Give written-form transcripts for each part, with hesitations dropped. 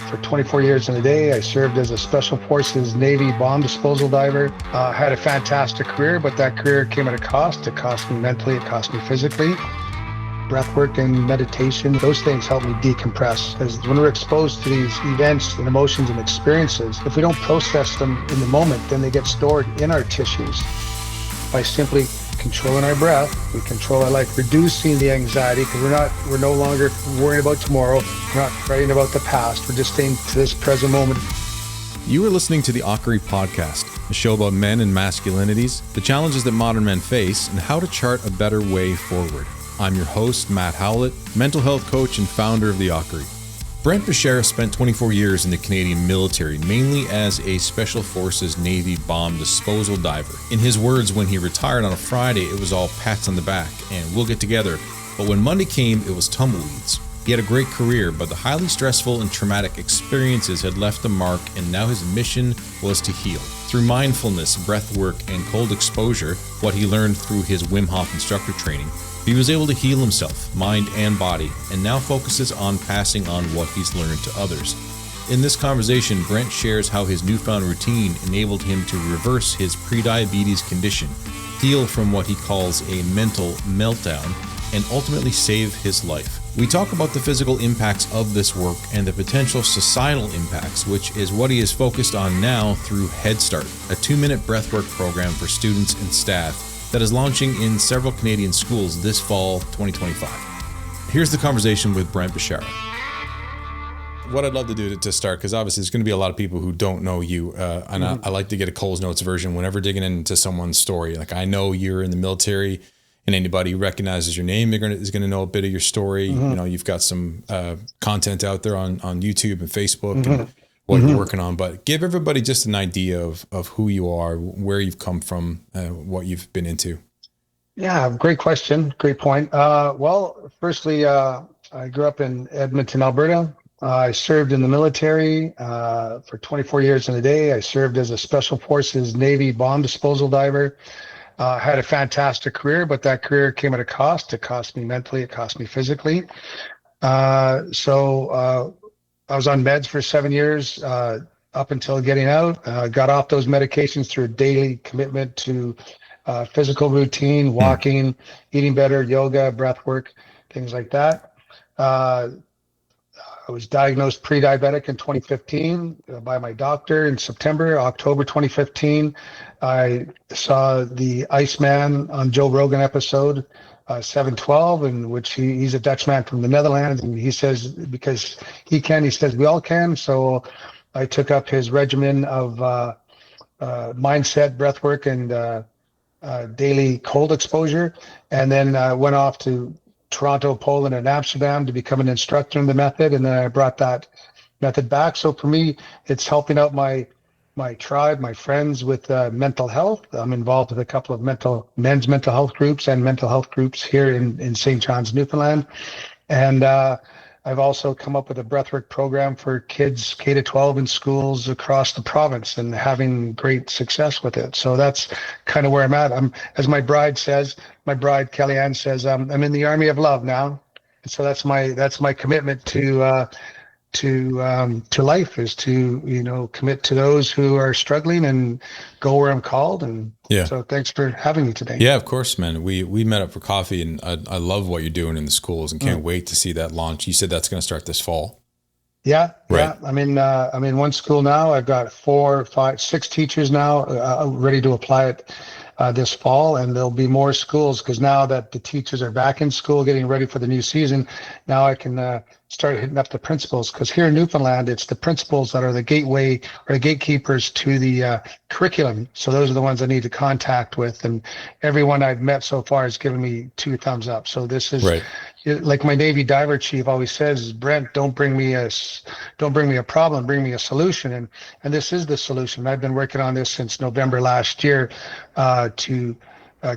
For 24 years in a day, I served as a Special Forces Navy bomb disposal diver. Had a fantastic career, but that career came at a cost. It cost me mentally, it cost me physically. Breathwork and meditation, those things help me decompress. Because when we're exposed to these events and emotions and experiences, if we don't process them in the moment, then they get stored in our tissues. By simply controlling our breath, we control our life, reducing the anxiety, because we're no longer worrying about tomorrow. We're not fretting about the past. We're just staying to this present moment. You are listening to the Ockery Podcast, a show about men and masculinities, the challenges that modern men face, and how to chart a better way forward. I'm your host, Matt Howlett, mental health coach and founder of the Ockery. Brent Beshara spent 24 years in the Canadian military, mainly as a Special Forces Navy bomb disposal diver. In his words, when he retired on a Friday, it was all pats on the back and we'll get together. But when Monday came, it was tumbleweeds. He had a great career, but the highly stressful and traumatic experiences had left a mark, and now his mission was to heal. Through mindfulness, breathwork, and cold exposure, what he learned through his Wim Hof instructor training, he was able to heal himself, mind and body, and now focuses on passing on what he's learned to others. In this conversation, Brent shares how his newfound routine enabled him to reverse his prediabetes condition, heal from what he calls a mental meltdown, and ultimately save his life. We talk about the physical impacts of this work and the potential societal impacts, which is what he is focused on now through HeadStart, a 2-minute breathwork program for students and staff that is launching in several Canadian schools this fall 2025. Here's the conversation with Brent Beshara. What I'd love to do to start, because obviously there's going to be a lot of people who don't know you, and I like to get a Coles Notes version whenever digging into someone's story. Like, I know you're in the military, and anybody who recognizes your name is going to know a bit of your story. You know, you've got some content out there on YouTube and Facebook and what you're working on, but give everybody just an idea of who you are, where you've come from, what you've been into. Yeah, great question. Great point. Well, firstly, I grew up in Edmonton, Alberta. I served in the military for 24 years in a day. I served as a Special Forces Navy bomb disposal diver. Had a fantastic career, but that career came at a cost. It cost me mentally, it cost me physically. So I was on meds for 7 years up until getting out. Got off those medications through a daily commitment to physical routine, walking, eating better, yoga, breath work, things like that. I was diagnosed pre-diabetic in 2015 by my doctor in October 2015. I saw the Iceman on Joe Rogan episode 712, in which he's a Dutchman from the Netherlands, and he says, because he can, he says we all can. So I took up his regimen of mindset, breathwork, and daily cold exposure, and then went off to Toronto, Poland, and Amsterdam to become an instructor in the method, and then I brought that method back. So for me, it's helping out my tribe, my friends with mental health. I'm involved with a couple of men's mental health groups and mental health groups here in St. John's, Newfoundland. And I've also come up with a breathwork program for kids K-12 in schools across the province and having great success with it. So that's kind of where I'm at. As my bride Kellyanne says, I'm in the army of love now. And so that's my commitment to life, is to commit to those who are struggling and go where I'm called. And so thanks for having me today. Yeah, of course, man. We met up for coffee, and I love what you're doing in the schools and can't wait to see that launch. You said that's going to start this fall. Yeah, right. Yeah. I'm in one school now. I've got 4, 5, 6 teachers now ready to apply it this fall, and there'll be more schools, because now that the teachers are back in school getting ready for the new season, now I can start hitting up the principals, because here in Newfoundland, it's the principals that are the gateway or the gatekeepers to the curriculum. So those are the ones I need to contact with, and everyone I've met so far has given me 2 thumbs up. So this is right. Like my Navy diver chief always says, Brent, don't bring me a problem, bring me a solution. And this is the solution. I've been working on this since November last year to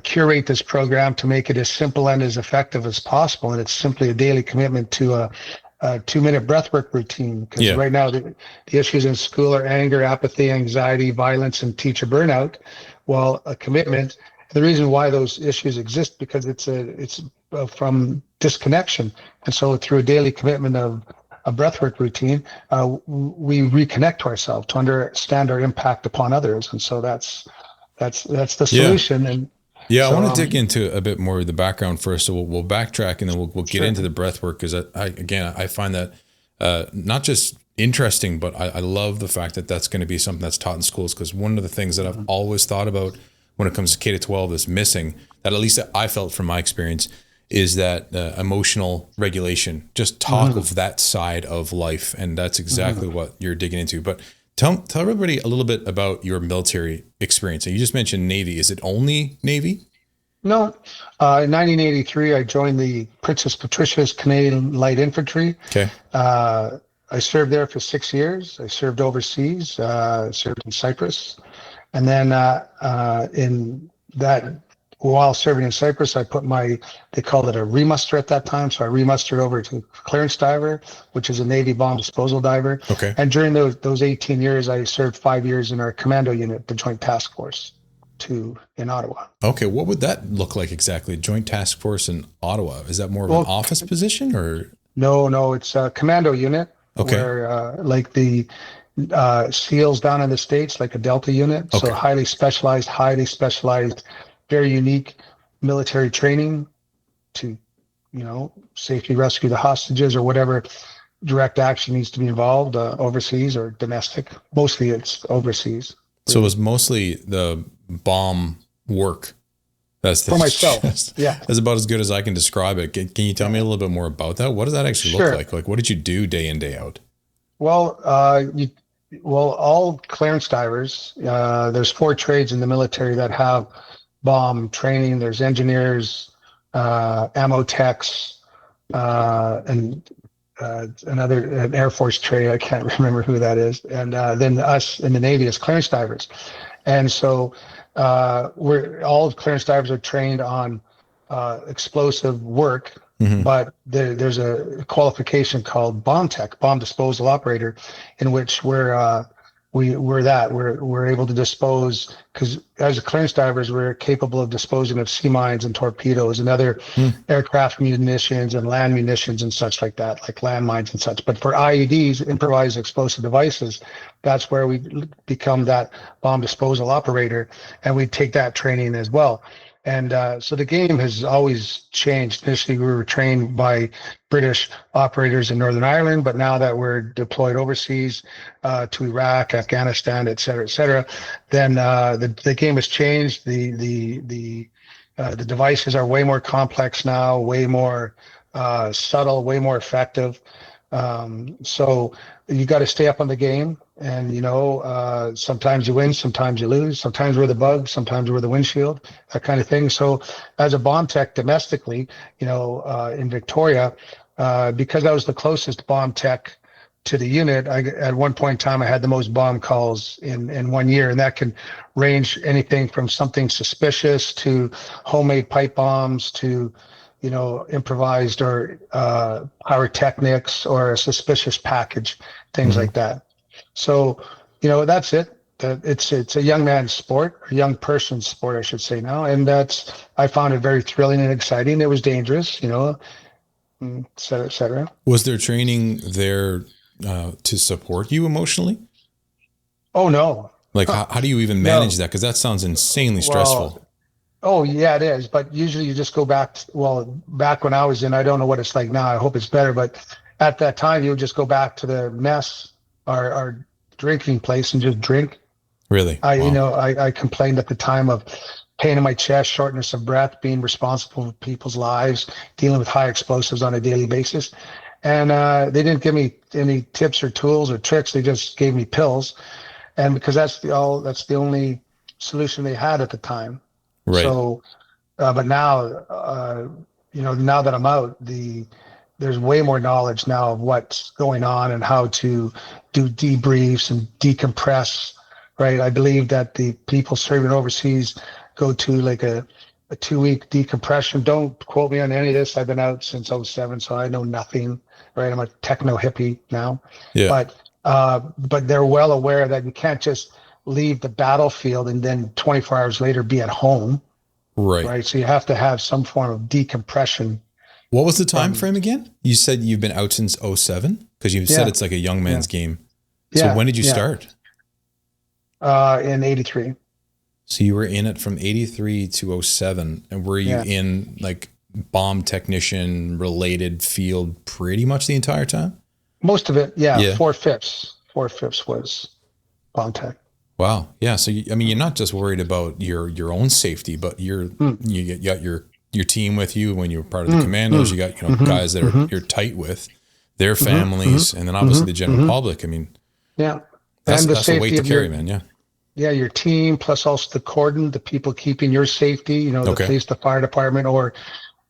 curate this program to make it as simple and as effective as possible. And it's simply a daily commitment to a 2-minute breathwork routine. Because right now the issues in school are anger, apathy, anxiety, violence, and teacher burnout. Well, a commitment. The reason why those issues exist, because it's from disconnection. And so through a daily commitment of a breathwork routine, we reconnect to ourselves to understand our impact upon others. And so that's the Yeah. solution. And Yeah, I so, want to dig into a bit more of the background first. So we'll backtrack and then we'll get sure. into the breath work because I find that not just interesting, but I love the fact that that's going to be something that's taught in schools, because one of the things that I've always thought about when it comes to K to 12 is missing, that at least I felt from my experience, is that emotional regulation, just talk of that side of life. And that's exactly what you're digging into. But tell everybody a little bit about your military experience. And you just mentioned Navy. Is it only Navy? No, in 1983, I joined the Princess Patricia's Canadian Light Infantry. Okay. I served there for 6 years. I served overseas, served in Cyprus. And then in that, while serving in Cyprus, I put they called it a remuster at that time. So I remustered over to clearance diver, which is a Navy bomb disposal diver. Okay. And during those 18 years, I served 5 years in our commando unit, the Joint Task Force in Ottawa. Okay. What would that look like exactly? Joint Task Force in Ottawa. Is that more of an office position or? No, it's a commando unit. Okay. Where like the SEALs down in the States, like a Delta unit. Okay. So highly specialized, very unique military training to, safely rescue the hostages or whatever direct action needs to be involved, overseas or domestic. Mostly it's overseas. So it was mostly the bomb work. That's For myself. Yeah. That's about as good as I can describe it. Can you tell me a little bit more about that? What does that actually look like? Like, what did you do day in, day out? Well, all clearance divers, there's 4 trades in the military that have bomb training. There's engineers, ammo techs, and an Air Force trade. I can't remember who that is. And then us in the Navy as clearance divers. And so all clearance divers are trained on explosive work, but there's a qualification called bomb tech, bomb disposal operator, in which we're able to dispose, because as a clearance divers, we're capable of disposing of sea mines and torpedoes and other aircraft munitions and land munitions and such like that, like landmines and such. But for IEDs, improvised explosive devices, that's where we become that bomb disposal operator, and we take that training as well. And so the game has always changed. Initially, we were trained by British operators in Northern Ireland, but now that we're deployed overseas to Iraq, Afghanistan, et cetera, then the game has changed. The devices are way more complex now, way more subtle, way more effective. So you got to stay up on the game, and sometimes you win, sometimes you lose, sometimes we're the bug, sometimes we're the windshield, that kind of thing. So as a bomb tech domestically, in Victoria, because I was the closest bomb tech to the unit, at one point in time I had the most bomb calls in 1 year, and that can range anything from something suspicious to homemade pipe bombs to improvised or pyrotechnics or a suspicious package, things like that. So, that's it. It's a young man's sport, a young person's sport, I should say now. And I found it very thrilling and exciting. It was dangerous, et cetera, et cetera. Was there training there to support you emotionally? Oh, no. Like, how do you even manage that? Because that sounds insanely stressful. Oh, yeah, it is. But usually you just go back. Back when I was in, I don't know what it's like now. I hope it's better. But at that time, you would just go back to the mess, our drinking place, and just drink. Really? I complained at the time of pain in my chest, shortness of breath, being responsible for people's lives, dealing with high explosives on a daily basis. And they didn't give me any tips or tools or tricks. They just gave me pills. And because that's the only solution they had at the time. Right. So, but now, now that I'm out, there's way more knowledge now of what's going on and how to do debriefs and decompress, right? I believe that the people serving overseas go to like a 2-week decompression. Don't quote me on any of this. I've been out since 2007, so I know nothing, right? I'm a techno hippie now. Yeah. But they're well aware that you can't just leave the battlefield and then 24 hours later be at home. Right. So you have to have some form of decompression What was the time frame again? You said you've been out since 07? Because you said it's like a young man's game. So when did you start? In 83. So you were in it from 83 to 07. And were you in like bomb technician related field pretty much the entire time? Most of it, yeah. 4/5 was bomb tech. Wow. Yeah. So, you're not just worried about your own safety, but you got your team with you when you're part of the commandos. You got, guys that you're tight with, their families, and then obviously the general public. I mean, that's a weight to carry, man. Yeah. Yeah. Your team, plus also the cordon, the people keeping your safety, the police, the fire department, or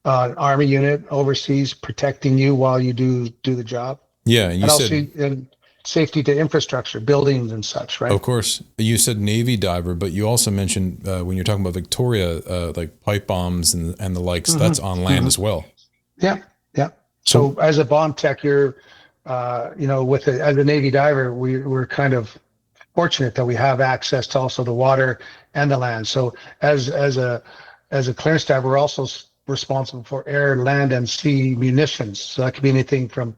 army unit overseas protecting you while you do the job. Yeah. And you said also, safety to infrastructure, buildings and such, right? Of course. You said Navy diver, but you also mentioned when you're talking about Victoria, like pipe bombs and the likes, that's on land as well. Yeah. Yeah. So as a bomb tech, you're, as a Navy diver, we're kind of fortunate that we have access to also the water and the land. So as a clearance diver, we're also responsible for air, land, and sea munitions. So that could be anything from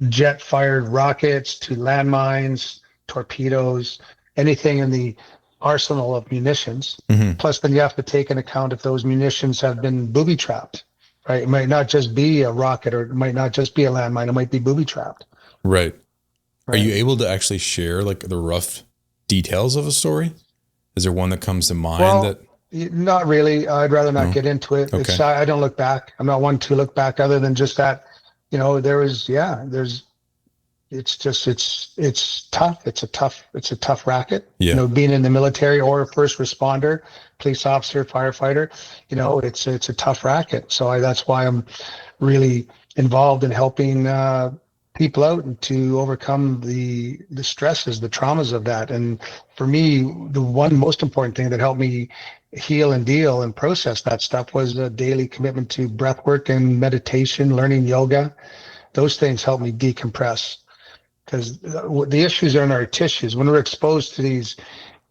jet-fired rockets to landmines, torpedoes, anything in the arsenal of munitions. Plus, then you have to take into account if those munitions have been booby-trapped, right? It might not just be a rocket, or it might not just be a landmine. It might be booby-trapped. Right. Are you able to actually share like the rough details of a story? Is there one that comes to mind Not really. I'd rather not get into it. Okay. I don't look back. I'm not one to look back, other than just that, it's tough. It's a tough racket. Yeah. Being in the military or a first responder, police officer, firefighter, it's a tough racket. So that's why I'm really involved in helping people out and to overcome the stresses, the traumas of that. And for me, the one most important thing that helped me heal and deal and process that stuff was a daily commitment to breathwork and meditation, learning yoga. Those things help me decompress, because the issues are in our tissues. When we're exposed to these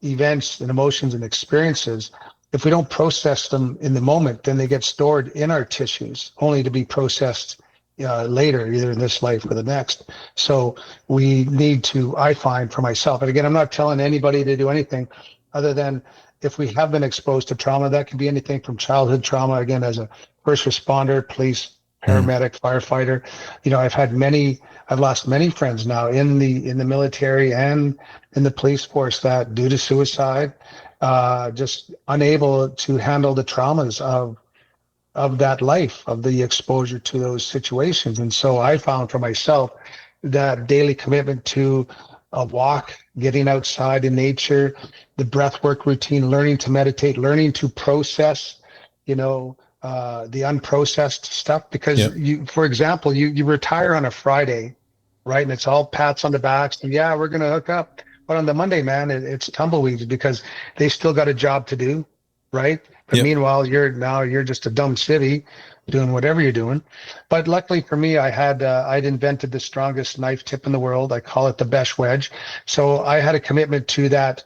events and emotions and experiences, if we don't process them in the moment, then they get stored in our tissues, only to be processed later, either in this life or the next. So we need to, I find for myself, and again, I'm not telling anybody to do anything other than, if we have been exposed to trauma, that can be anything from childhood trauma, again, as a first responder, police, paramedic, firefighter. I've lost many friends now in the military and in the police force that, due to suicide, just unable to handle the traumas of that life, of the exposure to those situations. And so I found for myself that daily commitment to a walk, getting outside in nature, the breathwork routine, learning to meditate, learning to process, the unprocessed stuff. Because for example, you retire on a Friday, right? And it's all pats on the backs and we're going to hook up. But on the Monday, man, it's tumbleweeds, because they still got a job to do, right? But meanwhile, you're just a dumb civvy doing whatever you're doing. But luckily for me, I'd invented the strongest knife tip in the world. I call it the Besh wedge. So I had a commitment to that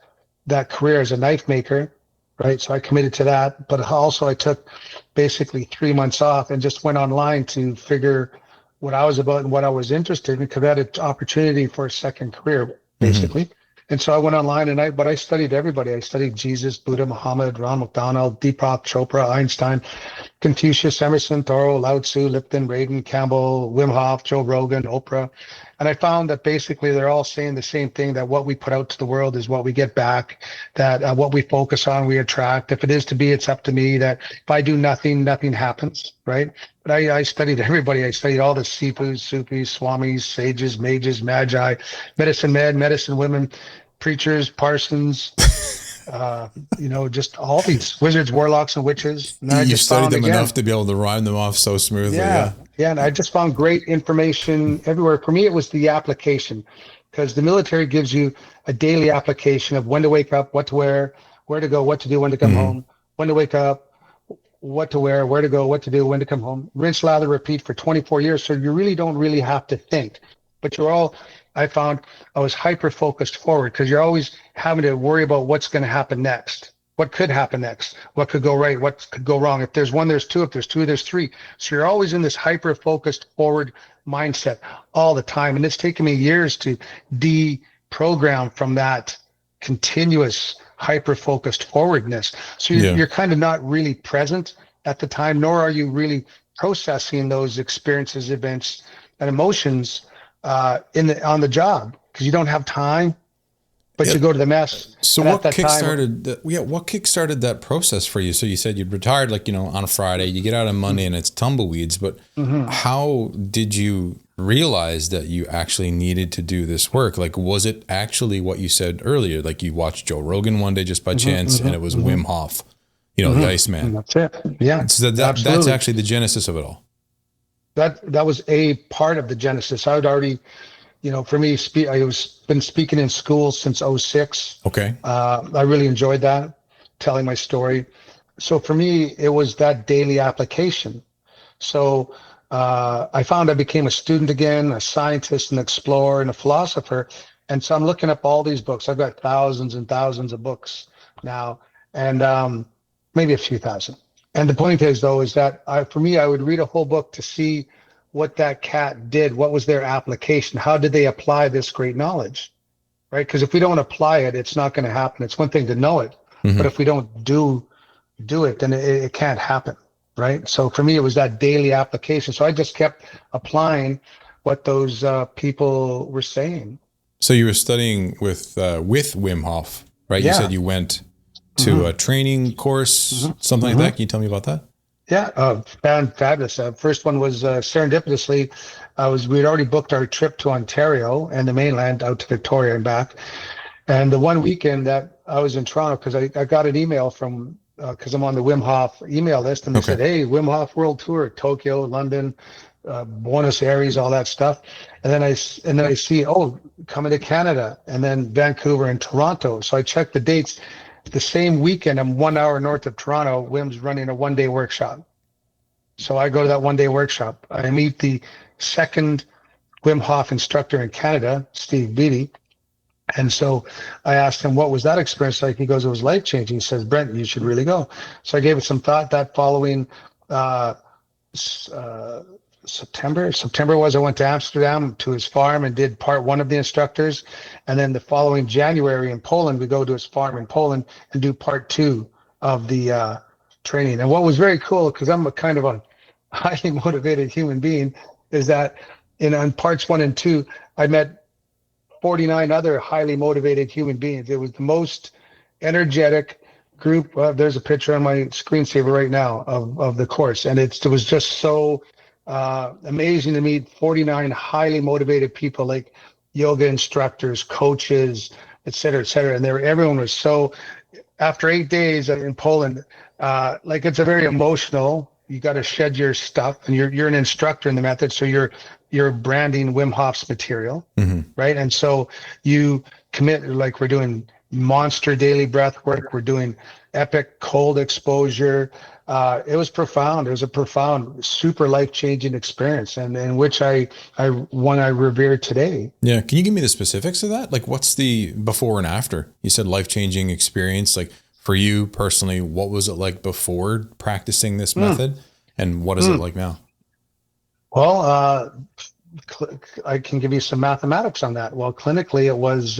career as a knife maker, right? So I committed to that. But also I took basically 3 months off and just went online to figure what I was about and what I was interested in, because I had an opportunity for a second career, basically. And so I went online but I studied everybody. I studied Jesus, Buddha, Muhammad, Ron McDonald, Deepak Chopra, Einstein, Confucius, Emerson, Thoreau, Lao Tzu, Lipton, Braden, Campbell, Wim Hof, Joe Rogan, Oprah. And I found that basically they're all saying the same thing, that what we put out to the world is what we get back, that what we focus on, we attract. If it is to be, it's up to me, that if I do nothing, nothing happens, right? But I studied everybody. I studied all the Sifus, Sufis, Swamis, sages, mages, magi, medicine men, medicine women, preachers, parsons, just all these wizards, warlocks, and witches. And you studied them enough to be able to rhyme them off so smoothly. Yeah, and I just found great information everywhere. For me, it was the application, because the military gives you a daily application of when to wake up, what to wear, where to go, what to do, when to come home, when to wake up, what to wear, where to go, what to do, when to come home, rinse, lather, repeat for 24 years. So you really don't have to think, but I found I was hyper-focused forward, because you're always having to worry about what's going to happen next, What could happen next? What could go right? What could go wrong? If there's one, there's two. If there's two, there's three. So you're always in this hyper-focused forward mindset all the time. And it's taken me years to deprogram from that continuous hyper-focused forwardness. So you're kind of not really present at the time, nor are you really processing those experiences, events, and emotions on the job, because you don't have time. But you go to the mess. So what kickstarted that process for you? So you said you'd retired, on a Friday, you get out on Monday and it's tumbleweeds, but how did you realize that you actually needed to do this work? Like, was it actually what you said earlier? Like you watched Joe Rogan one day just by chance and it was Wim Hof, the Iceman. That's it. Yeah. So that's actually the genesis of it all. That was a part of the genesis. I had already, for me, been speaking in schools since 2006. Okay. I really enjoyed that, telling my story. So for me, it was that daily application. So I found I became a student again, a scientist, an explorer, and a philosopher. And so I'm looking up all these books. I've got thousands and thousands of books now, and maybe a few thousand. And the point is, though, is that for me, I would read a whole book to see what that cat did. What was their application? How did they apply this great knowledge? Right? Because if we don't apply it, it's not going to happen. It's one thing to know it, but if we don't do it, then it can't happen. Right? So for me, it was that daily application. So I just kept applying what those people were saying. So you were studying with Wim Hof, right? Yeah. You said you went to a training course, something like that. Can you tell me about that? Yeah, fabulous. First one was serendipitously. We'd already booked our trip to Ontario and the mainland out to Victoria and back. And the one weekend that I was in Toronto, because I got an email from, because I'm on the Wim Hof email list, and they said, hey, Wim Hof World Tour, Tokyo, London, Buenos Aires, all that stuff. And then I see, coming to Canada, and then Vancouver and Toronto. So I checked the dates. The same weekend, I'm 1 hour north of Toronto. Wim's running a one-day workshop. So I go to that one-day workshop. I meet the second Wim Hof instructor in Canada, Steve Beatty. And so I asked him, what was that experience like? He goes, it was life-changing. He says, Brent, you should really go. So I gave it some thought. That following September I went to Amsterdam to his farm and did part one of the instructors. And then the following January in Poland, we go to his farm in Poland and do part two of the training. And what was very cool, because I'm a kind of a highly motivated human being, is that on parts 1 and 2, I met 49 other highly motivated human beings. It was the most energetic group. There's a picture on my screensaver right now of the course. And it was just so amazing to meet 49 highly motivated people, like yoga instructors, coaches, et cetera, et cetera. And everyone was so, after 8 days in Poland, it's a very emotional, you got to shed your stuff, and you're an instructor in the method. So you're branding Wim Hof's material, right? And so you commit, like we're doing monster daily breath work. We're doing epic cold exposure. It was profound. It was a profound, super life-changing experience, and in which I revere today. Yeah. Can you give me the specifics of that? Like, what's the before and after? You said life-changing experience. Like, for you personally, what was it like before practicing this method, and what is it like now? Well, I can give you some mathematics on that. Well, clinically, it was,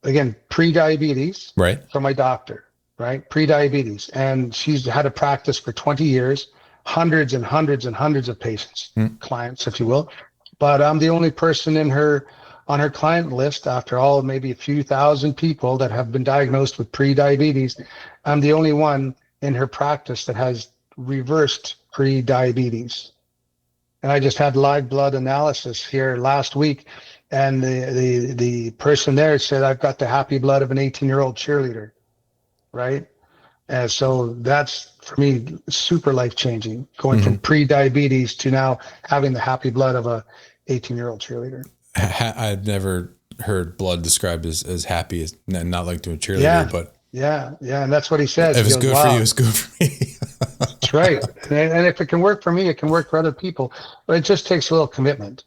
again, pre-diabetes, right, from my doctor. Right? Pre-diabetes. And she's had a practice for 20 years, hundreds and hundreds and hundreds of patients, clients, if you will. But I'm the only person on her client list, after all, maybe a few thousand people that have been diagnosed with pre-diabetes. I'm the only one in her practice that has reversed pre-diabetes. And I just had live blood analysis here last week. And the person there said, I've got the happy blood of an 18-year-old cheerleader. Right. And so that's, for me, super life-changing, going from pre-diabetes to now having the happy blood of a 18-year-old cheerleader. I've never heard blood described as happy, as not like to a cheerleader, but yeah. And that's what he says. If it's good for you, it's good for me. That's right. And if it can work for me, it can work for other people, but it just takes a little commitment.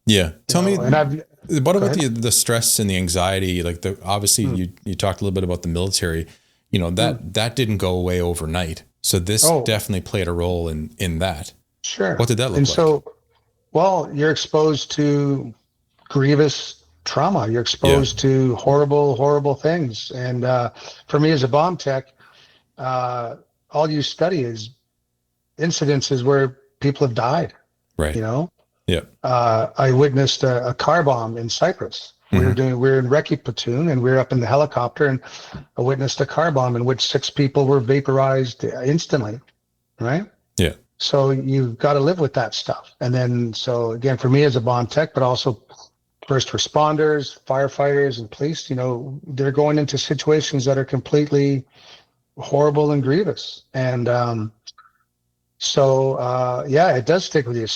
Yeah. Tell me, what about the stress and the anxiety? Like obviously you talked a little bit about the military. that didn't go away overnight. So this definitely played a role in that. Sure. What did that look and like? So, well, you're exposed to grievous trauma. You're exposed to horrible, horrible things. And for me as a bomb tech, all you study is incidences where people have died. Right. Yeah. I witnessed a car bomb in Cyprus. We were in recce platoon, and we were up in the helicopter, and I witnessed a car bomb in which 6 people were vaporized instantly. Right. Yeah. So you've got to live with that stuff. And then, so again, for me as a bomb tech, but also first responders, firefighters, and police, they're going into situations that are completely horrible and grievous. And it does stick with you.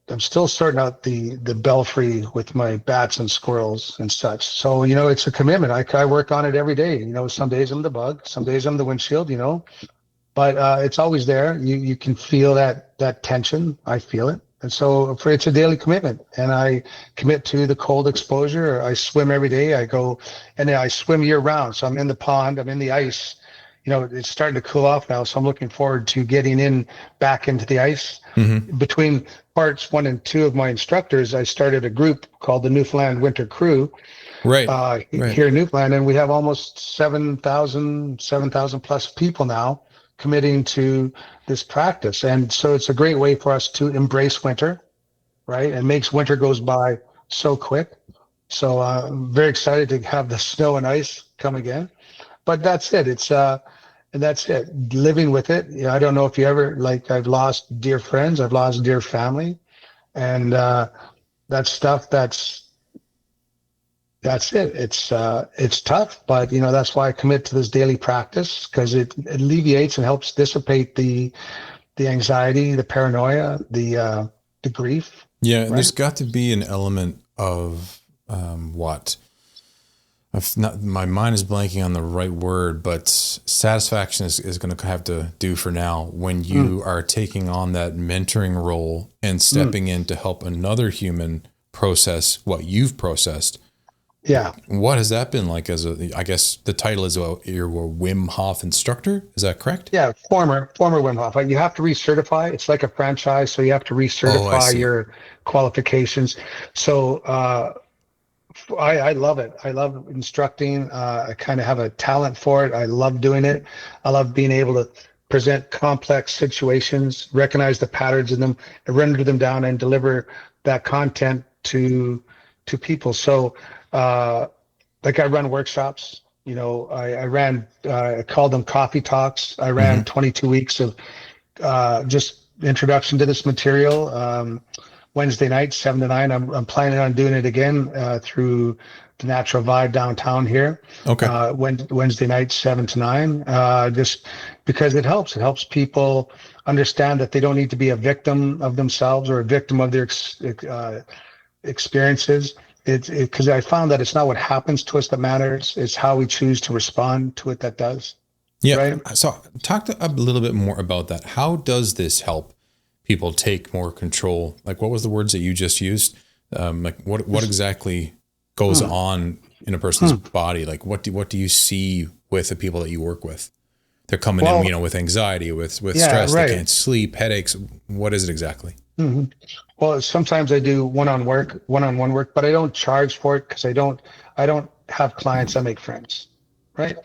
I'm still sorting out the belfry with my bats and squirrels and such. So, it's a commitment. I work on it every day. Some days I'm the bug, some days I'm the windshield, but it's always there. You can feel that tension. I feel it. And so it's a daily commitment, and I commit to the cold exposure. I swim every day. I go, and I swim year round. So I'm in the pond, I'm in the ice. It's starting to cool off now. So I'm looking forward to getting back into the ice. Between parts 1 and 2 of my instructors, I started a group called the Newfound Winter Crew. Right. Here in Newfound, and we have almost 7,000 plus people now committing to this practice. And so it's a great way for us to embrace winter, right? It makes winter goes by so quick. So I'm very excited to have the snow and ice come again. But that's it. And that's it. Living with it. I don't know if you ever, I've lost dear friends, I've lost dear family, and that stuff. That's it. It's tough, but that's why I commit to this daily practice, because it alleviates and helps dissipate the anxiety, the paranoia, the grief. Yeah, right? There's got to be an element of my mind is blanking on the right word, but satisfaction is going to have to do for now when you are taking on that mentoring role and stepping in to help another human process what you've processed. Yeah. What has that been like I guess the title is you're a Wim Hof instructor. Is that correct? Yeah. Former Wim Hof. You have to recertify. It's like a franchise. So you have to recertify your qualifications. So, I love it. I love instructing. I kind of have a talent for it. I love doing it. I love being able to present complex situations, recognize the patterns in them, and render them down and deliver that content to people. So, I run workshops. I called them coffee talks. I ran 22 weeks of just introduction to this material. Wednesday night, 7 to 9. I'm planning on doing it again through the Natural Vibe downtown here. Okay. Wednesday night, 7 to 9. Just because it helps. It helps people understand that they don't need to be a victim of themselves or a victim of their experiences. Because I found that it's not what happens to us that matters. It's how we choose to respond to it that does. Yeah. Right? So talk a little bit more about that. How does this help people take more control? Like, what was the words that you just used? What exactly goes on in a person's body? Like, what do you see with the people that you work with? They're coming in, with anxiety, with stress, right. They can't sleep, headaches. What is it exactly? Mm-hmm. Well, sometimes I do one-on-one work, but I don't charge for it because I don't have clients. I make friends, right?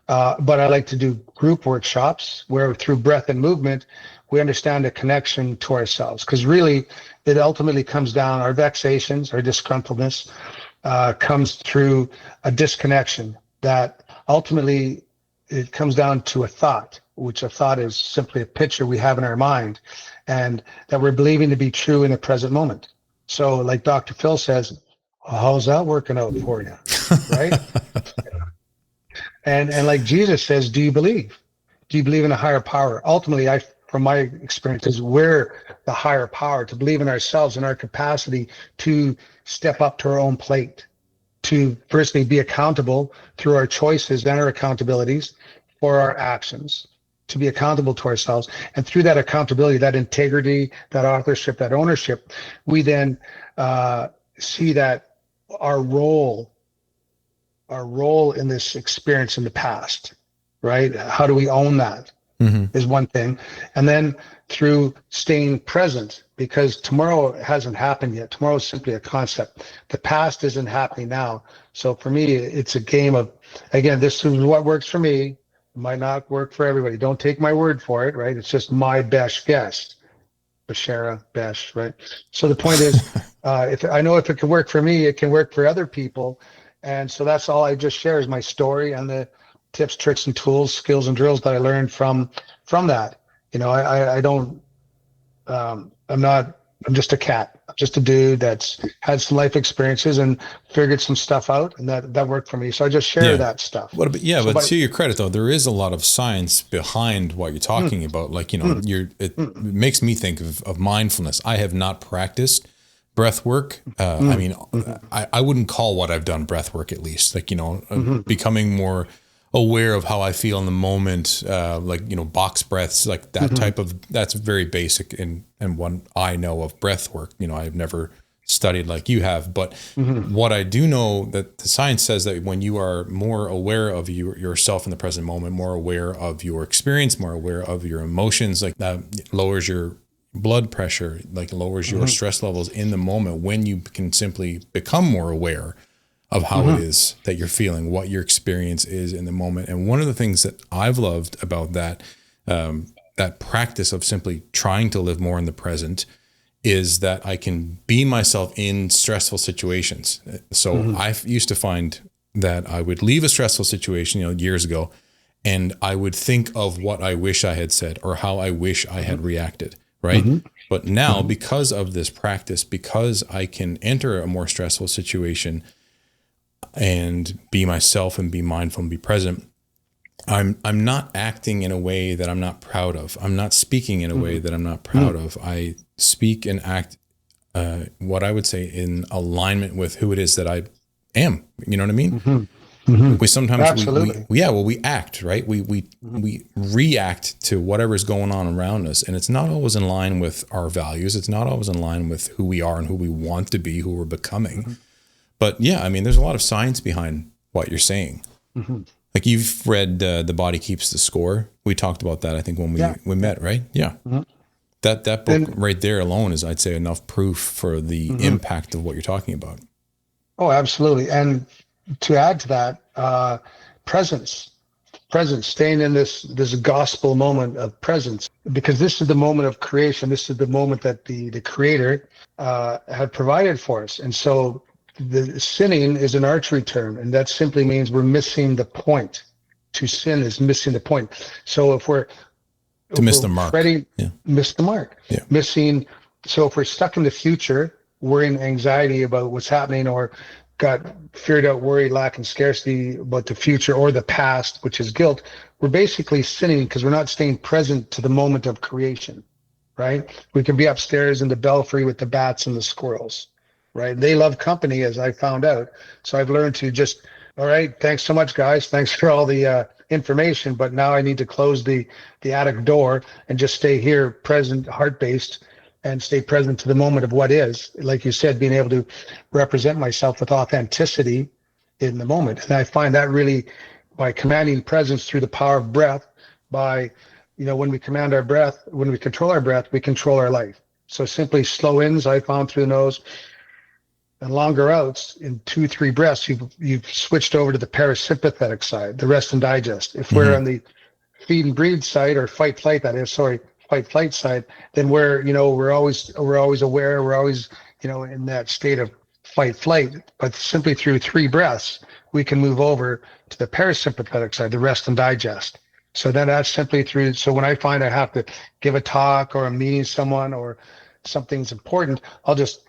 But I like to do group workshops where through breath and movement, we understand a connection to ourselves. Because really, it ultimately comes down, our vexations, our disgruntledness comes through a disconnection that ultimately it comes down to a thought, which a thought is simply a picture we have in our mind and that we're believing to be true in the present moment. So like Dr. Phil says, how's that working out for you, right? And like Jesus says, do you believe? Do you believe in a higher power? Ultimately, from my experiences, we're the higher power, to believe in ourselves and our capacity to step up to our own plate, to firstly be accountable through our choices and our accountabilities for our actions, to be accountable to ourselves. And through that accountability, that integrity, that authorship, that ownership, we then see that our role our role in this experience in the past, right? How do we own that is one thing. And then through staying present, because tomorrow hasn't happened yet. Tomorrow is simply a concept. The past isn't happening now. So for me, it's a game of, again, this is what works for me. It might not work for everybody. Don't take my word for it, right? It's just my best guess. Beshara, Besh, right? So the point is, if I know if it can work for me, it can work for other people. And so that's all I just share is my story and the tips, tricks, and tools, skills, and drills that I learned from that. You know, I don't, I'm just a cat. I'm just a dude that's had some life experiences and figured some stuff out, and that worked for me. So I just share that stuff. But to your credit though, there is a lot of science behind what you're talking about. Like, you know, it makes me think of mindfulness. I have not practiced breath work. I mean, I wouldn't call what I've done breath work, at least. Like, you know, becoming more aware of how I feel in the moment, like, you know, box breaths, like that type of, that's very basic and what I know of breath work. You know, I've never studied like you have, but what I do know that the science says that when you are more aware of yourself in the present moment, more aware of your experience, more aware of your emotions, like that lowers your blood pressure, like lowers your stress levels in the moment when you can simply become more aware of how it is that you're feeling, what your experience is in the moment. And one of the things that I've loved about that, that practice of simply trying to live more in the present is that I can be myself in stressful situations. So I used to find that I would leave a stressful situation, you know, years ago, and I would think of what I wish I had said or how I wish I had reacted. Right. But now because of this practice, because I can enter a more stressful situation and be myself and be mindful and be present, I'm not acting in a way that I'm not proud of. I'm not speaking in a way that I'm not proud of. I speak and act what I would say in alignment with who it is that I am. You know what I mean? We sometimes we act, right? We react to whatever's going on around us, and it's not always in line with our values. It's not always in line with who we are and who we want to be, who we're becoming. But yeah, I mean, there's a lot of science behind what you're saying. Like you've read The Body Keeps the Score. We talked about that, I think, when we met, right? Yeah. That book right there alone is, I'd say, enough proof for the impact of what you're talking about. Oh, absolutely. And to add to that, presence, staying in this gospel moment of presence, because this is the moment of creation. This is the moment that the Creator had provided for us. And so the sinning is an archery term, and that simply means we're missing the point. To sin is missing the point. So if we're miss the mark, miss the mark, missing. So if we're stuck in the future, worrying, anxiety about what's happening, or got feared out, worry, lack, and scarcity about the future or the past, which is guilt, we're basically sinning because we're not staying present to the moment of creation, right? We can be upstairs in the belfry with the bats and the squirrels, right? They love company, as I found out. So I've learned to just, all right, thanks so much, guys. Thanks for all the information, but now I need to close the attic door and just stay here, present, heart-based, and stay present to the moment of what is. Like you said, being able to represent myself with authenticity in the moment. And I find that really by commanding presence through the power of breath, by, you know, when we command our breath, when we control our breath, we control our life. So simply slow ins, I found, through the nose, and longer outs in 2-3 breaths, you've switched over to the parasympathetic side, the rest and digest. If we're on the feed and breathe side, or fight flight side, then we're always aware, we're always, you know, in that state of fight flight. But simply through 3 breaths, we can move over to the parasympathetic side, the rest and digest. So then that's simply through. So when I find I have to give a talk, or I'm meeting someone, or something's important, I'll just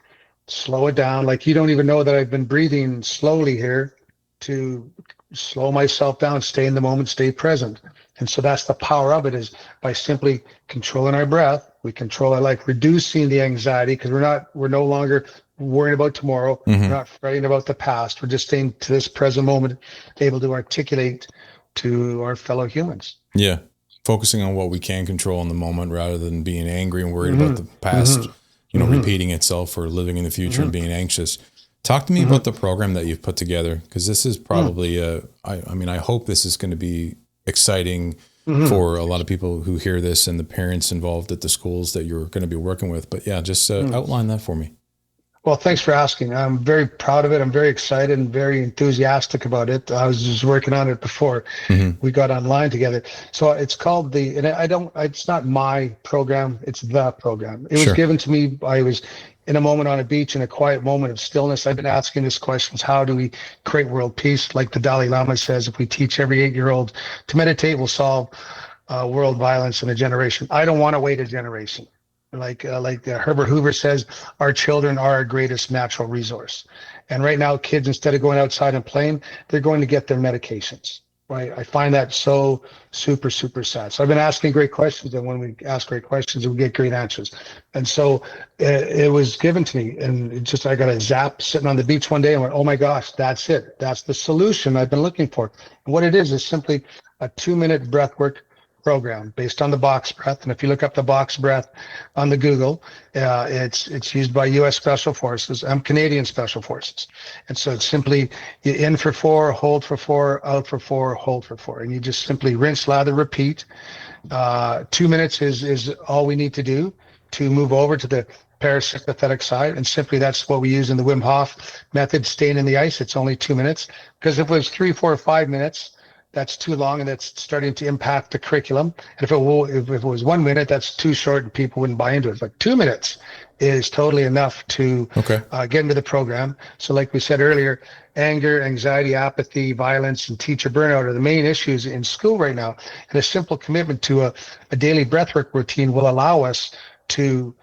slow it down. Like, you don't even know that I've been breathing slowly here to slow myself down, stay in the moment, stay present. And so that's the power of it, is by simply controlling our breath, we control our life, reducing the anxiety, because we're no longer worrying about tomorrow. We're not fretting about the past. We're just staying to this present moment, able to articulate to our fellow humans. Yeah. Focusing on what we can control in the moment rather than being angry and worried about the past, you know, repeating itself, or living in the future and being anxious. Talk to me about the program that you've put together, because this is probably I hope this is going to be exciting for a lot of people who hear this and the parents involved at the schools that you're going to be working with. But yeah, just outline that for me. Well, thanks for asking. I'm very proud of it. I'm very excited and very enthusiastic about it. I was just working on it before we got online together. So it's called it's not my program, it's the program. It was given to me. I was in a moment on a beach, in a quiet moment of stillness. I've been asking this question: how do we create world peace? Like the Dalai Lama says, if we teach every 8-year-old to meditate, we'll solve world violence in a generation. I don't want to wait a generation. Like Herbert Hoover says, our children are our greatest natural resource. And right now, kids, instead of going outside and playing, they're going to get their medications. Right? I find that so super, super sad. So I've been asking great questions, and when we ask great questions, we get great answers. And so it was given to me, and I got a zap sitting on the beach one day and went, oh my gosh, that's it. That's the solution I've been looking for. And what it is simply a 2-minute breathwork program based on the box breath. And if you look up the box breath on the Google, it's used by U.S. Special Forces. I'm Canadian Special Forces. And so it's simply you in for 4, hold for 4, out for 4, hold for 4. And you just simply rinse, lather, repeat. 2 minutes is all we need to do to move over to the parasympathetic side. And simply that's what we use in the Wim Hof method, staying in the ice. It's only 2 minutes. Because if it was 3, 4, 5 minutes, that's too long, and that's starting to impact the curriculum. And if it was 1 minute, that's too short, and people wouldn't buy into it. But 2 minutes is totally enough to get into the program. So like we said earlier, anger, anxiety, apathy, violence, and teacher burnout are the main issues in school right now. And a simple commitment to a daily breathwork routine will allow us to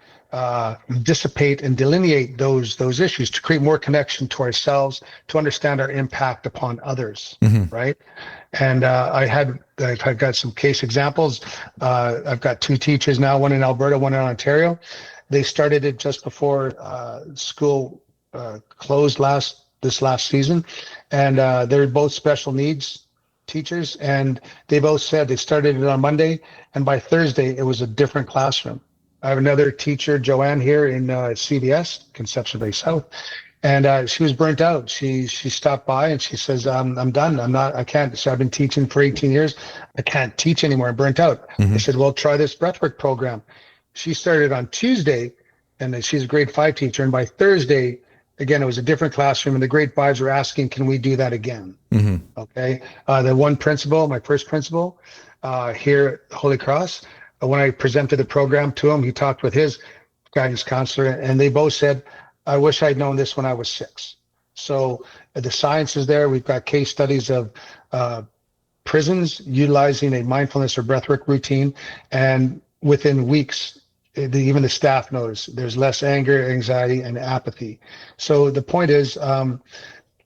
dissipate and delineate those issues, to create more connection to ourselves, to understand our impact upon others, right? And I've got some case examples. I've got 2 teachers now, one in Alberta, one in Ontario. They started it just before school closed this last season, and they're both special needs teachers, and they both said they started it on Monday, and by Thursday it was a different classroom. I have another teacher, Joanne, here in CBS, Conception Bay South, and she was burnt out. She stopped by and she says, I'm done. I can't. So I've been teaching for 18 years. I can't teach anymore. I'm burnt out. I said, well, try this breathwork program. She started on Tuesday, and she's a grade 5 teacher. And by Thursday, again, it was a different classroom, and the grade 5s were asking, can we do that again? Okay. The one principal, my first principal here at Holy Cross, when I presented the program to him, he talked with his guidance counselor, and they both said, I wish I'd known this when I was 6. So the science is there. We've got case studies of prisons utilizing a mindfulness or breathwork routine, and within weeks, even the staff knows there's less anger, anxiety, and apathy. So the point is,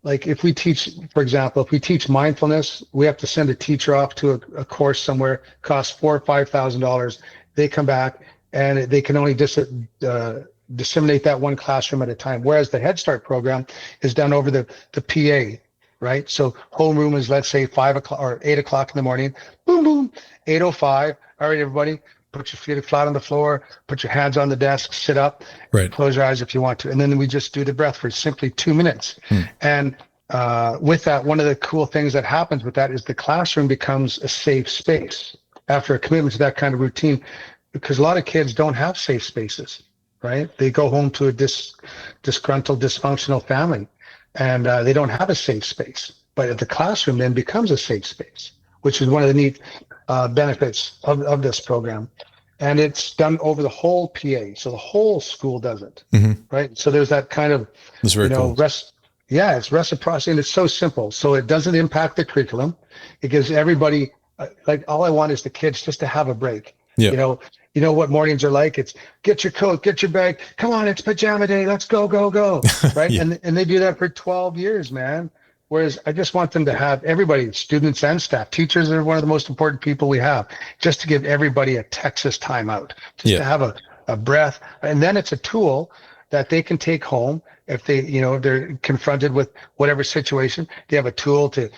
like if we teach, for example, if we teach mindfulness, we have to send a teacher off to a course somewhere, costs $4,000 or $5,000. They come back and they can only disseminate that one classroom at a time. Whereas the HeadStart program is done over the PA, right? So homeroom is, let's say, 5 o'clock or 8 o'clock in the morning. Boom, boom, 8:05. All right, everybody, put your feet flat on the floor, put your hands on the desk, sit up, close your eyes if you want to. And then we just do the breath for simply 2 minutes. And with that, one of the cool things that happens with that is the classroom becomes a safe space after a commitment to that kind of routine, because a lot of kids don't have safe spaces, right? They go home to a disgruntled, dysfunctional family, and they don't have a safe space. But the classroom then becomes a safe space, which is one of the neat benefits of this program. And it's done over the whole PA. So the whole school does it, right? So there's that kind of, That's very cool. It's reciprocity, and it's so simple. So it doesn't impact the curriculum. It gives everybody, like, all I want is the kids just to have a break. You know what mornings are like? It's get your coat, get your bag. Come on, it's pajama day. Let's go, go, go. Right? And they do that for 12 years, man. Whereas I just want them to have everybody, students and staff. Teachers are one of the most important people we have, just to give everybody a Texas timeout, just to have a breath. And then it's a tool that they can take home if they're confronted with whatever situation. They have a tool to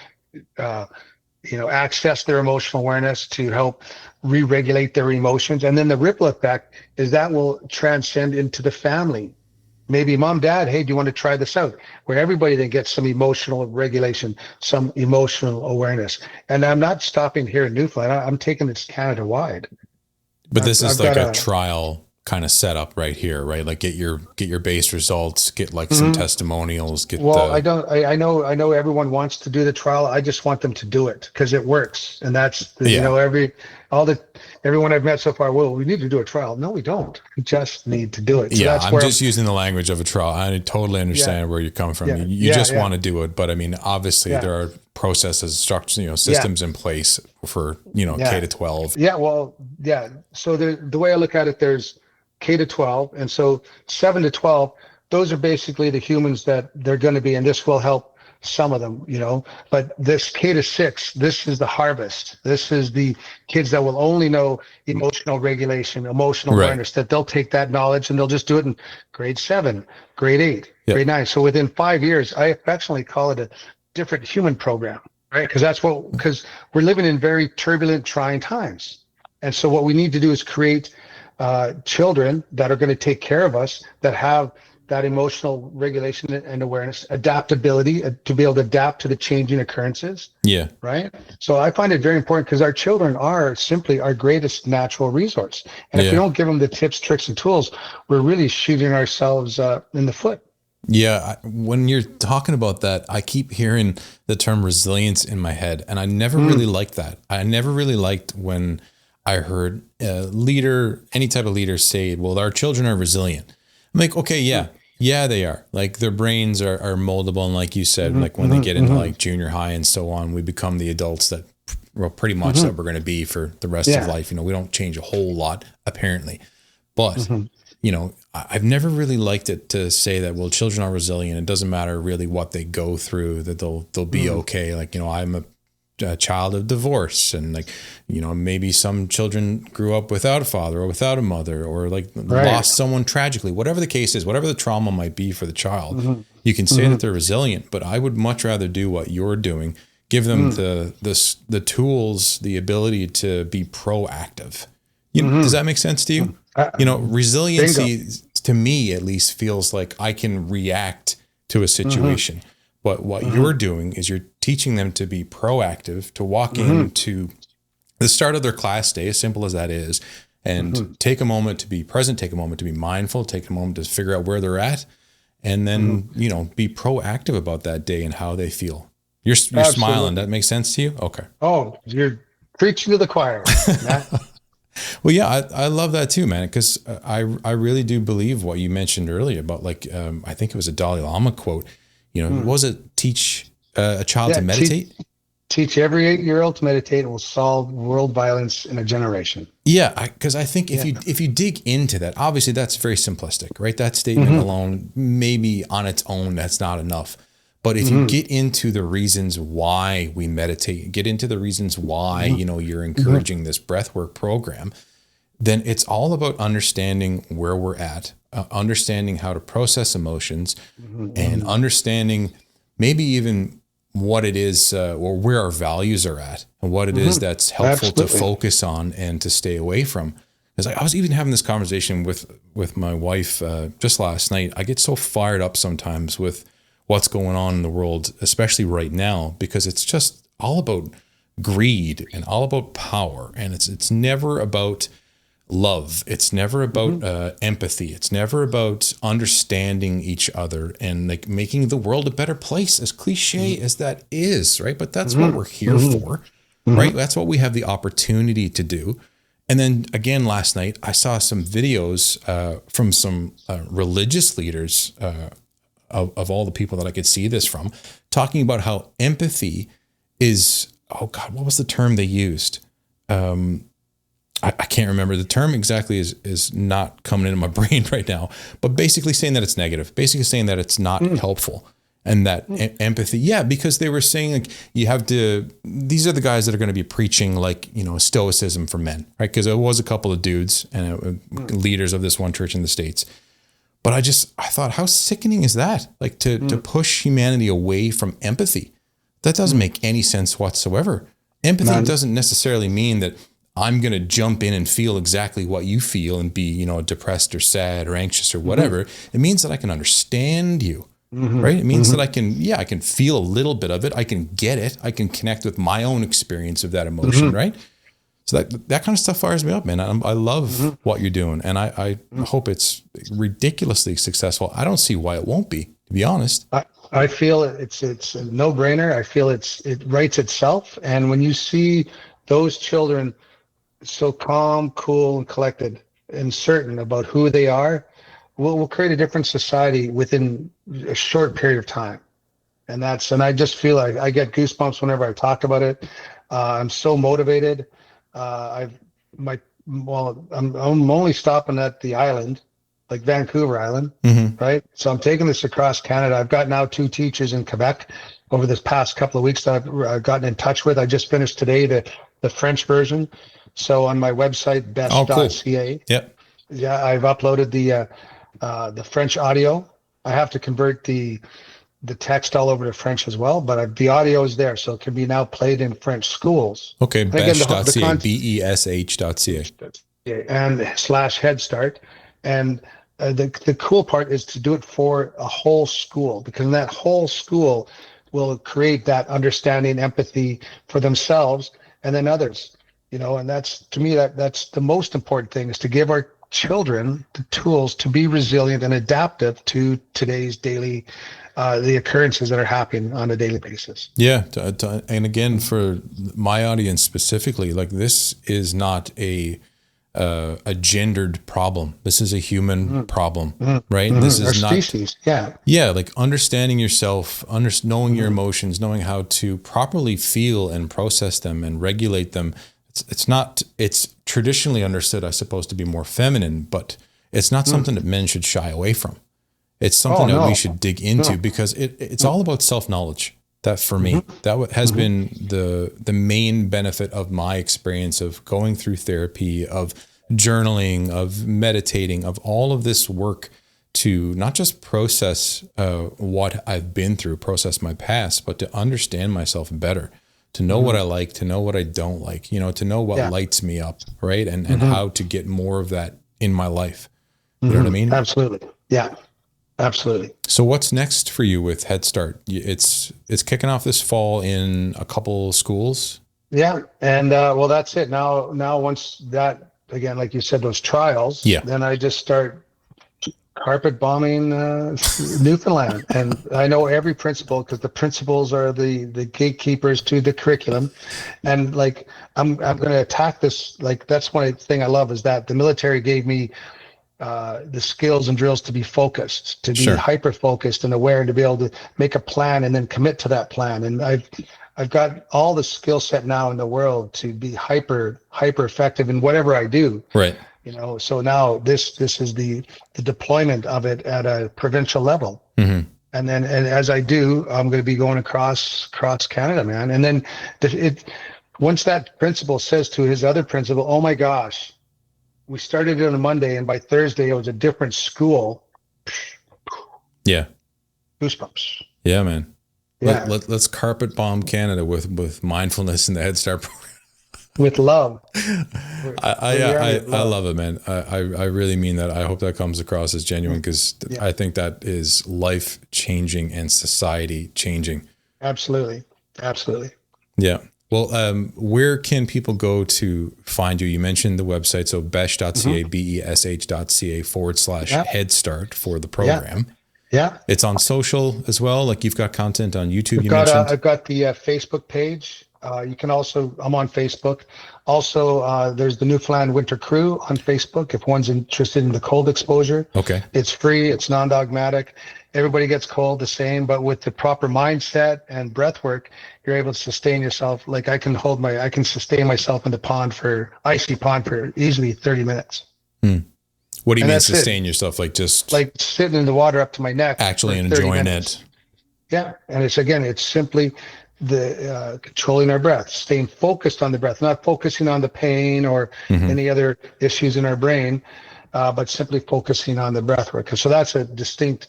access their emotional awareness, to help re-regulate their emotions. And then the ripple effect is that will transcend into the family, maybe mom, dad, hey, do you want to try this out? Where everybody then gets some emotional regulation, some emotional awareness. And I'm not stopping here in Newfoundland. I'm taking this Canada wide. But this is I've like got a trial kind of setup right here, right? Like get your base results, get like some testimonials, get well, I know everyone wants to do the trial. I just want them to do it because it works. And that's, you know, everyone I've met so far, well, we need to do a trial. No, we don't. We just need to do it. So that's I'm just using the language of a trial. I totally understand where you're coming from. You just want to do it. But I mean, obviously there are processes, structures, you know, systems in place for, you know, K to 12. So the way I look at it, there's K to 12. And so 7 to 12, those are basically the humans that they're going to be, and this will help some of them, you know, but this K to 6, this is the harvest. This is the kids that will only know emotional regulation, emotional awareness, that they'll take that knowledge and they'll just do it in grade 7, grade 8, grade 9. So within 5 years, I affectionately call it a different human program, right? Because we're living in very turbulent, trying times. And so what we need to do is create children that are going to take care of us, that have that emotional regulation and awareness, adaptability, to be able to adapt to the changing occurrences. Yeah. Right. So I find it very important because our children are simply our greatest natural resource. And if we don't give them the tips, tricks, and tools, we're really shooting ourselves in the foot. Yeah. When you're talking about that, I keep hearing the term resilience in my head, and I never really liked that. I never really liked when I heard a leader, any type of leader say, well, our children are resilient. I'm like, okay, yeah, they are. Like their brains are moldable. And like you said, like when they get into like junior high and so on, we become the adults that pretty much that we're going to be for the rest of life. You know, we don't change a whole lot apparently, but you know, I've never really liked it to say that, well, children are resilient. It doesn't matter really what they go through, that they'll be okay. Like, you know, I'm a child of divorce, and like, you know, maybe some children grew up without a father or without a mother, or like lost someone tragically, whatever the case is, whatever the trauma might be for the child, you can say that they're resilient. But I would much rather do what you're doing, give them the tools, the ability to be proactive. You know, does that make sense to you? You know, resiliency to me at least feels like I can react to a situation. But what you're doing is you're teaching them to be proactive, to walk into the start of their class day, as simple as that is, and take a moment to be present, take a moment to be mindful, take a moment to figure out where they're at, and then, you know, be proactive about that day and how they feel. You're smiling. That makes sense to you? Okay. Oh, you're preaching to the choir. Well, yeah, I love that too, man, because I really do believe what you mentioned earlier about like, I think it was a Dalai Lama quote. You know, what was it? Teach a child to meditate? Teach every 8-year-old to meditate, and will solve world violence in a generation. Yeah, because I think if you dig into that, obviously that's very simplistic, right? That statement alone, maybe on its own, that's not enough. But if you get into the reasons why we meditate, get into the reasons why, you know, you're encouraging this breathwork program, then it's all about understanding where we're at, understanding how to process emotions, and understanding maybe even what it is or where our values are at, and what it is that's helpful to focus on and to stay away from. Because I was even having this conversation with my wife just last night. I get so fired up sometimes with what's going on in the world, especially right now, because it's just all about greed and all about power. And it's never about love. It's never about empathy. It's never about understanding each other and like making the world a better place, as cliche as that is, right? But that's what we're here for, right? That's what we have the opportunity to do. And then again, last night, I saw some videos from some religious leaders of all the people that I could see this from, talking about how empathy is, oh God, what was the term they used? I can't remember the term exactly, is not coming into my brain right now, but basically saying that it's negative, basically saying that it's not helpful, and that empathy. Yeah. Because they were saying like, you have to, these are the guys that are going to be preaching like, you know, stoicism for men, right? Cause it was a couple of dudes and leaders of this one church in the States. But I thought, how sickening is that? Like to push humanity away from empathy. That doesn't make any sense whatsoever. Empathy doesn't necessarily mean that I'm going to jump in and feel exactly what you feel and be, you know, depressed or sad or anxious or whatever. It means that I can understand you, right? It means that I can feel a little bit of it. I can get it. I can connect with my own experience of that emotion, right? So that kind of stuff fires me up, man. I love what you're doing, and I hope it's ridiculously successful. I don't see why it won't be, to be honest. I feel it's a no-brainer. I feel it writes itself. And when you see those children so calm, cool, and collected and certain about who they are, we'll create a different society within a short period of time. And I just feel like I get goosebumps whenever I talk about it. I'm so motivated. I'm only stopping at the island, like Vancouver Island, right? So I'm taking this across Canada. I've got now 2 teachers in Quebec over this past couple of weeks that I've gotten in touch with. I just finished today the French version. So on my website, best.ca, yeah, I've uploaded the French audio. I have to convert the text all over to French as well, but the audio is there, so it can be now played in French schools. Okay, besh.ca, besh.ca. And /HeadStart. And the cool part is to do it for a whole school, because that whole school will create that understanding, empathy for themselves and then others. You know, and that's, to me, that's the most important thing, is to give our children the tools to be resilient and adaptive to today's daily, the occurrences that are happening on a daily basis. Yeah. And again, for my audience specifically, like, this is not a gendered problem. This is a human problem, right? This is our species. Yeah. Like, understanding yourself, knowing your emotions, knowing how to properly feel and process them and regulate them. It's traditionally understood, I suppose, to be more feminine, but it's not something that men should shy away from. It's something that we should dig into, because it's all about self-knowledge. That, for me, that has been the main benefit of my experience of going through therapy, of journaling, of meditating, of all of this work to not just process what I've been through, process my past, but to understand myself better. To know what I like, to know what I don't like, you know, to know what lights me up, right? And how to get more of that in my life. You know what I mean? Absolutely. Yeah, absolutely. So what's next for you with HeadStart? It's kicking off this fall in a couple schools. Yeah. And well, that's it. Now once that, again, like you said, those trials, then I just start carpet bombing Newfoundland. And I know every principal, because the principals are the gatekeepers to the curriculum. And like, I'm going to attack this. Like, that's one thing I love, is that the military gave me the skills and drills to be focused, to be hyper focused and aware, and to be able to make a plan and then commit to that plan. And I've got all the skill set now in the world to be hyper effective in whatever I do. Right. You know, so now this is the deployment of it at a provincial level. And then, and as I do, I'm going to be going across Canada, man. And then once that principal says to his other principal, "Oh my gosh, we started it on a Monday, and by Thursday it was a different school." Yeah. Goosebumps. Yeah, man. Yeah. Let's carpet bomb Canada with mindfulness and the HeadStart program. With love. I love it, man. I really mean that. I hope that comes across as genuine, because I think that is life changing and society changing. Absolutely. Yeah. Well, where can people go to find you? You mentioned the website, so besh.ca, besh.ca /HeadStart for the program. Yeah. It's on social as well. Like, you've got content on YouTube. Mentioned. I've got the Facebook page. You can also, I'm on Facebook. Also, there's the Newfound Winter Crew on Facebook, if one's interested in the cold exposure. Okay. It's free. It's non-dogmatic. Everybody gets cold the same, but with the proper mindset and breath work, you're able to sustain yourself. Like, I can sustain myself in the icy pond for easily 30 minutes. What do you mean sustain yourself? Like, just like sitting in the water up to my neck. Actually enjoying it. Yeah. And it's simply the controlling our breath, staying focused on the breath, not focusing on the pain or any other issues in our brain, but simply focusing on the breath work. So that's a distinct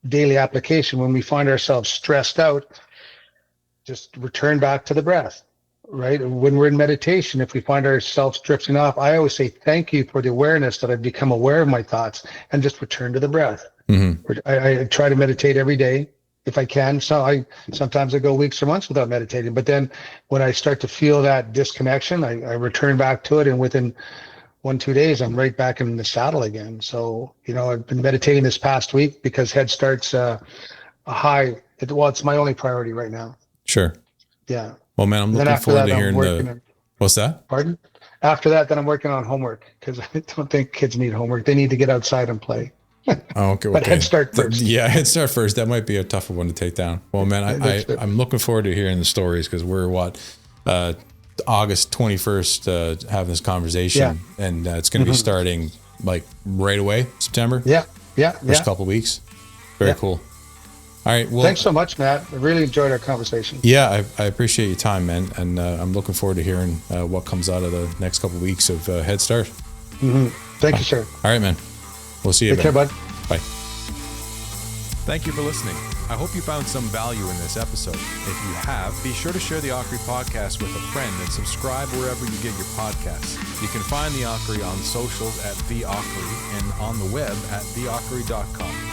daily application. When we find ourselves stressed out, just return back to the breath. right? When we're in meditation, if we find ourselves drifting off, I always say thank you for the awareness that I've become aware of my thoughts and just return to the breath. Mm-hmm. I try to meditate every day if I can. So sometimes I go weeks or months without meditating, but then when I start to feel that disconnection, I return back to it, and within 1-2 days, I'm right back in the saddle again. So, I've been meditating this past week because HeadStart's a high. It's my only priority right now. Sure. Yeah. Well, man, I'm And then looking after forward that, to I'm hearing working. What's that? Pardon? After that, then I'm working on homework because I don't think kids need homework. They need to get outside and play. Oh, okay. But HeadStart first. Yeah, HeadStart first. That might be a tougher one to take down. Well, man, I'm looking forward to hearing the stories because we're August 21st having this conversation, and it's going to be starting like right away, September. Yeah. First couple of weeks. Very cool. All right. Well, thanks so much, Matt. I really enjoyed our conversation. Yeah, I appreciate your time, man, and I'm looking forward to hearing what comes out of the next couple of weeks of HeadStart. Thank you, sir. All right, man. We'll see you. Take care, bud. Bye. Thank you for listening. I hope you found some value in this episode. If you have, be sure to share the Ockery podcast with a friend and subscribe wherever you get your podcasts. You can find the Ockery on socials at The Ockery and on the web at theockery.com.